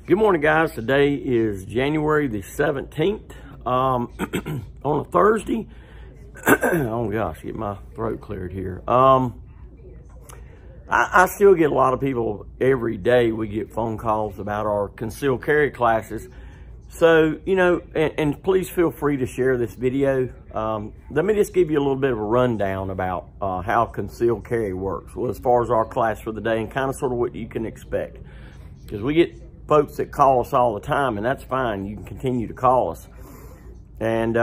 Good morning, guys. Today is January the 17th, on a Thursday. Oh gosh, get my throat cleared here. I still get a lot of people every day. We get phone calls about our concealed carry classes. So, you know, and please feel free to share this video. Let me just give you a little bit of a rundown about how concealed carry works. Well, as far as our class for the day and kind of sort of what you can expect. Because we get folks that call us all the time, and that's fine. You can continue to call us. And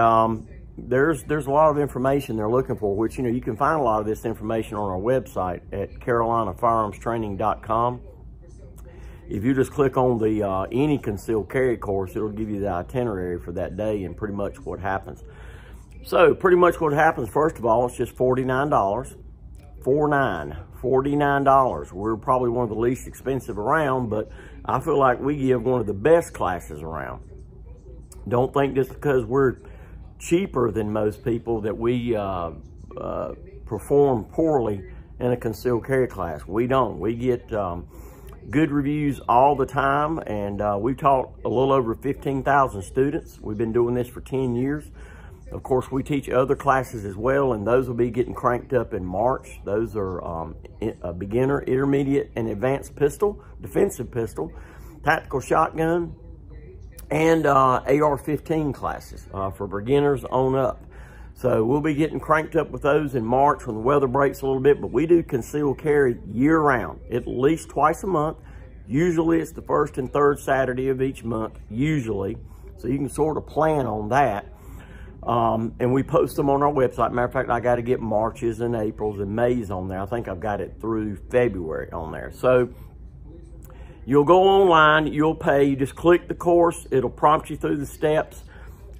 there's a lot of information they're looking for, which, you know, you can find a lot of this information on our website at carolinafirearmstraining.com. If you just click on the any concealed carry course, it'll give you the itinerary for that day and pretty much what happens. So pretty much what happens, first of all, it's just $49. $49. We're probably one of the least expensive around, but I feel like we give one of the best classes around. Don't think just because we're cheaper than most people that we perform poorly in a concealed carry class. We don't. We get good reviews all the time, and we've taught a little over 15,000 students. We've been doing this for 10 years. Of course, we teach other classes as well, and those will be getting cranked up in March. Those are a beginner, intermediate, and advanced pistol, defensive pistol, tactical shotgun, and AR-15 classes for beginners on up. So we'll be getting cranked up with those in March when the weather breaks a little bit, but we do concealed carry year-round, at least twice a month. Usually it's the first and third Saturday of each month, usually. So you can sort of plan on that. And we post them on our website. Matter of fact, I got to get Marches and Aprils and Mays on there. I think I've got it through February on there. So you'll go online, you'll pay, you just click the course, it'll prompt you through the steps.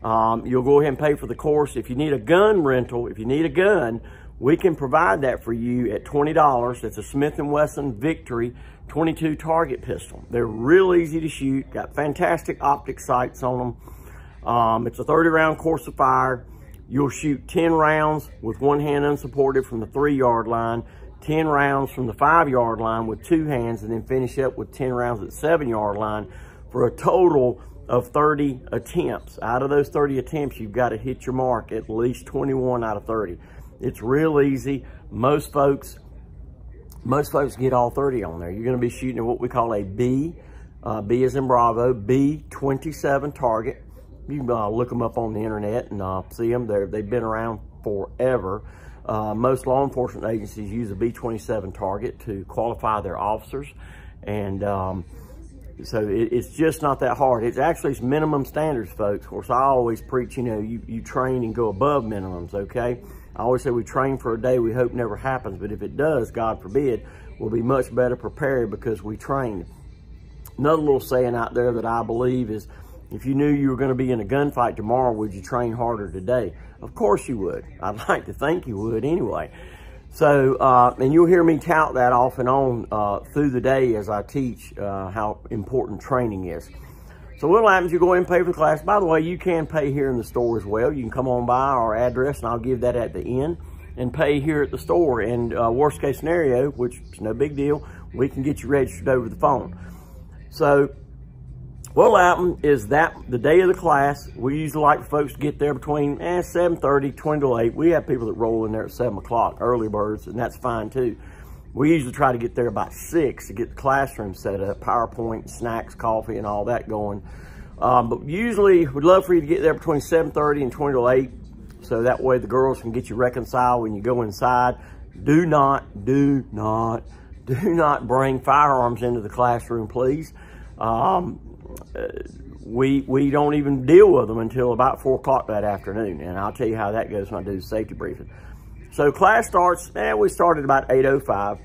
You'll go ahead and pay for the course. If you need a gun rental, if you need a gun, we can provide that for you at $20. It's a Smith & Wesson Victory 22 target pistol. They're real easy to shoot, got fantastic optic sights on them. It's a 30-round course of fire. You'll shoot 10 rounds with one hand unsupported from the 3-yard line, 10 rounds from the 5-yard line with two hands, and then finish up with 10 rounds at the 7-yard line for a total of 30 attempts. Out of those 30 attempts, you've got to hit your mark at least 21 out of 30. It's real easy. Most folks get all 30 on there. You're going to be shooting at what we call a B as in Bravo, B27 target. You can look them up on the internet and see them. They've been around forever. Most law enforcement agencies use a B27 target to qualify their officers. And so it's just not that hard. It's actually minimum standards, folks. Of course, I always preach, you know, you train and go above minimums, okay? I always say we train for a day we hope never happens. But if it does, God forbid, we'll be much better prepared because we trained. Another little saying out there that I believe is, if you knew you were going to be in a gunfight tomorrow, would you train harder today? Of course you would. I'd like to think you would anyway. So, and you'll hear me tout that off and on through the day as I teach how important training is. So what happens, you go ahead and pay for the class. By the way, you can pay here in the store as well. You can come on by our address, and I'll give that at the end, and pay here at the store. And worst case scenario, which is no big deal, we can get you registered over the phone. So what'll happen is that the day of the class, we usually like for folks to get there between 7:30, 20 to 8. We have people that roll in there at 7 o'clock, early birds, and that's fine too. We usually try to get there about 6 to get the classroom set up, PowerPoint, snacks, coffee, and all that going. But usually we'd love for you to get there between 7:30 and 20 to 8, so that way the girls can get you reconciled when you go inside. Do not bring firearms into the classroom, please. We don't even deal with them until about 4 o'clock that afternoon, and I'll tell you how that goes when I do the safety briefing. So class starts, we started about 8:05.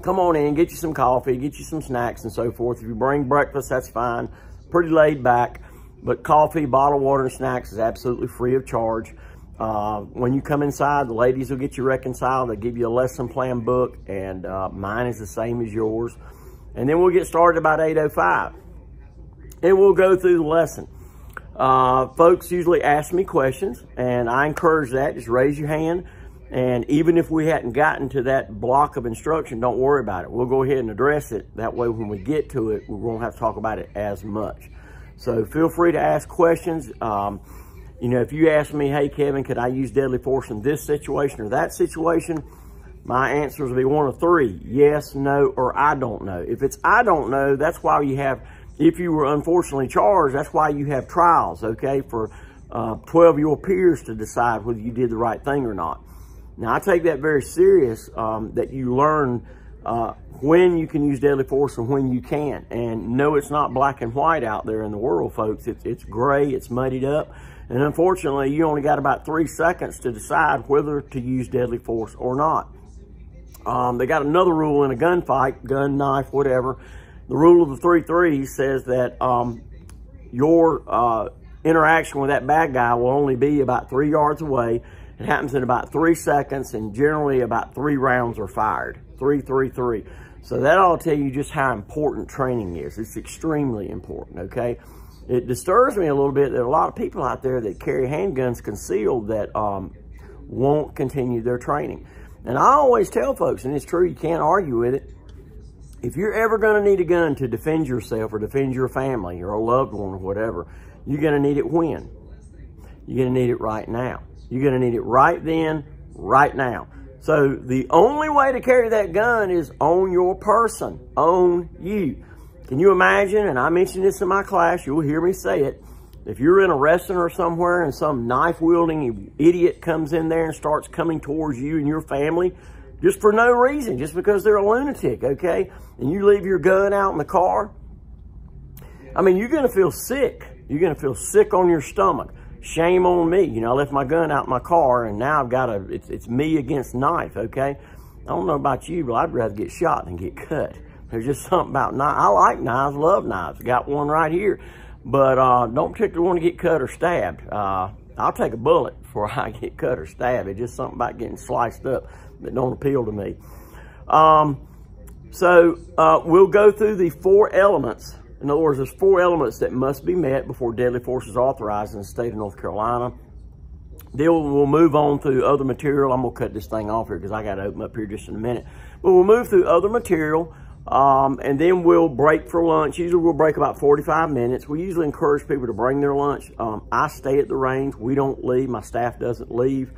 Come on in, get you some coffee, get you some snacks and so forth. If you bring breakfast, that's fine. Pretty laid back, but coffee, bottled water, and snacks is absolutely free of charge. When you come inside, the ladies will get you reconciled. They'll give you a lesson plan book, and mine is the same as yours. And then we'll get started about 8:05. And we'll go through the lesson. Folks usually ask me questions, and I encourage that. Just raise your hand. And even if we hadn't gotten to that block of instruction, don't worry about it. We'll go ahead and address it. That way, when we get to it, we won't have to talk about it as much. So feel free to ask questions. You know, if you ask me, hey, Kevin, could I use deadly force in this situation or that situation? My answers will be one of three: yes, no, or I don't know. If it's I don't know, that's why you have, if you were unfortunately charged, that's why you have trials, okay, for 12 of your peers to decide whether you did the right thing or not. Now, I take that very serious, that you learn when you can use deadly force and when you can't. And no, it's not black and white out there in the world, folks. It's gray, it's muddied up. And unfortunately, you only got about 3 seconds to decide whether to use deadly force or not. They got another rule in a gunfight, gun, knife, whatever. The rule of the 3 threes says that your interaction with that bad guy will only be about 3 yards away. It happens in about 3 seconds, and generally about 3 rounds are fired. 3, 3, 3. So that ought to tell you just how important training is. It's extremely important, okay? It disturbs me a little bit that a lot of people out there that carry handguns concealed that won't continue their training. And I always tell folks, and it's true, you can't argue with it, if you're ever going to need a gun to defend yourself or defend your family or a loved one or whatever, you're going to need it when? You're going to need it right now. You're going to need it right then, right now. So the only way to carry that gun is on your person, on you. Can you imagine, and I mentioned this in my class, you'll hear me say it, if you're in a restaurant or somewhere and some knife-wielding idiot comes in there and starts coming towards you and your family, just for no reason, just because they're a lunatic, okay? And you leave your gun out in the car, I mean, you're going to feel sick. You're going to feel sick on your stomach. Shame on me. You know, I left my gun out in my car, and now I've got it's me against knife, okay? I don't know about you, but I'd rather get shot than get cut. There's just something about knives. I like knives, love knives. Got one right here. But don't particularly want to get cut or stabbed. I'll take a bullet before I get cut or stabbed. It's just something about getting sliced up that don't appeal to me. We'll go through the 4 elements. In other words, there's 4 elements that must be met before deadly force is authorized in the state of North Carolina. Then we'll move on through other material. I'm going to cut this thing off here because I got to open up here just in a minute. But we'll move through other material, and then we'll break for lunch. Usually we'll break about 45 minutes. We usually encourage people to bring their lunch. I stay at the range. We don't leave. My staff doesn't leave.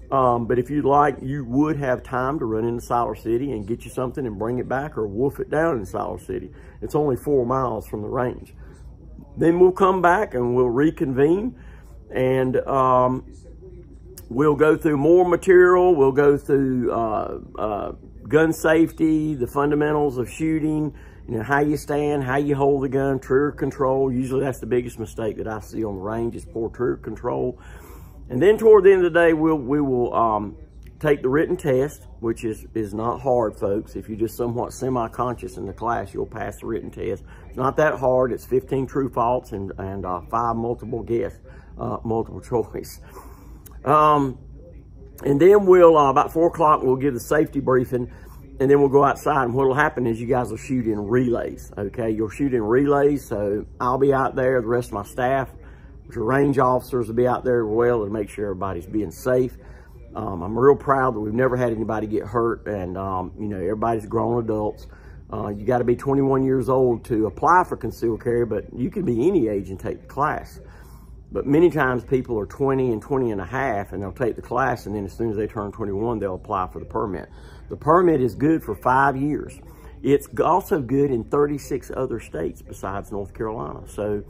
But if you'd like, you would have time to run into Siler City and get you something and bring it back, or wolf it down in Siler City. It's only 4 miles from the range. Then we'll come back and we'll reconvene, and we'll go through more material. We'll go through gun safety, the fundamentals of shooting, you know, how you stand, how you hold the gun, trigger control. Usually that's the biggest mistake that I see on the range is poor trigger control. And then toward the end of the day, we will take the written test, which is not hard, folks. If you're just somewhat semi-conscious in the class, you'll pass the written test. It's not that hard. It's 15 true false and 5 multiple guess, multiple choice. And then we'll, about 4 o'clock, we'll give the safety briefing, and then we'll go outside. And what'll happen is you guys will shoot in relays, okay? You'll shoot in relays, so I'll be out there, the rest of my staff, the range officers will be out there as well to make sure everybody's being safe. I'm real proud that we've never had anybody get hurt, and you know, everybody's grown adults. You got to be 21 years old to apply for concealed carry, but you can be any age and take the class. But many times people are 20 and 20 and a half, and they'll take the class, and then as soon as they turn 21, they'll apply for the permit. The permit is good for 5 years. It's also good in 36 other states besides North Carolina. So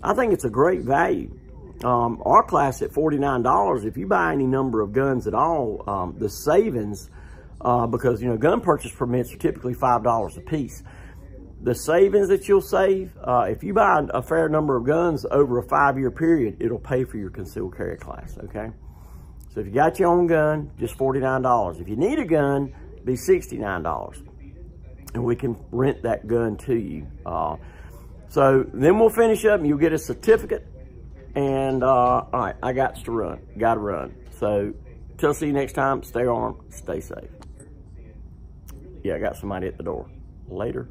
I think it's a great value. Our class at $49, if you buy any number of guns at all, the savings, because, you know, gun purchase permits are typically $5 a piece. The savings that you'll save, if you buy a fair number of guns over a 5-year period, it'll pay for your concealed carry class, okay? So if you got your own gun, just $49. If you need a gun, it'll be $69. And we can rent that gun to you. So then we'll finish up and you'll get a certificate. And all right, I got to run, gotta run. So till see you next time, stay armed, stay safe. Yeah, I got somebody at the door. Later.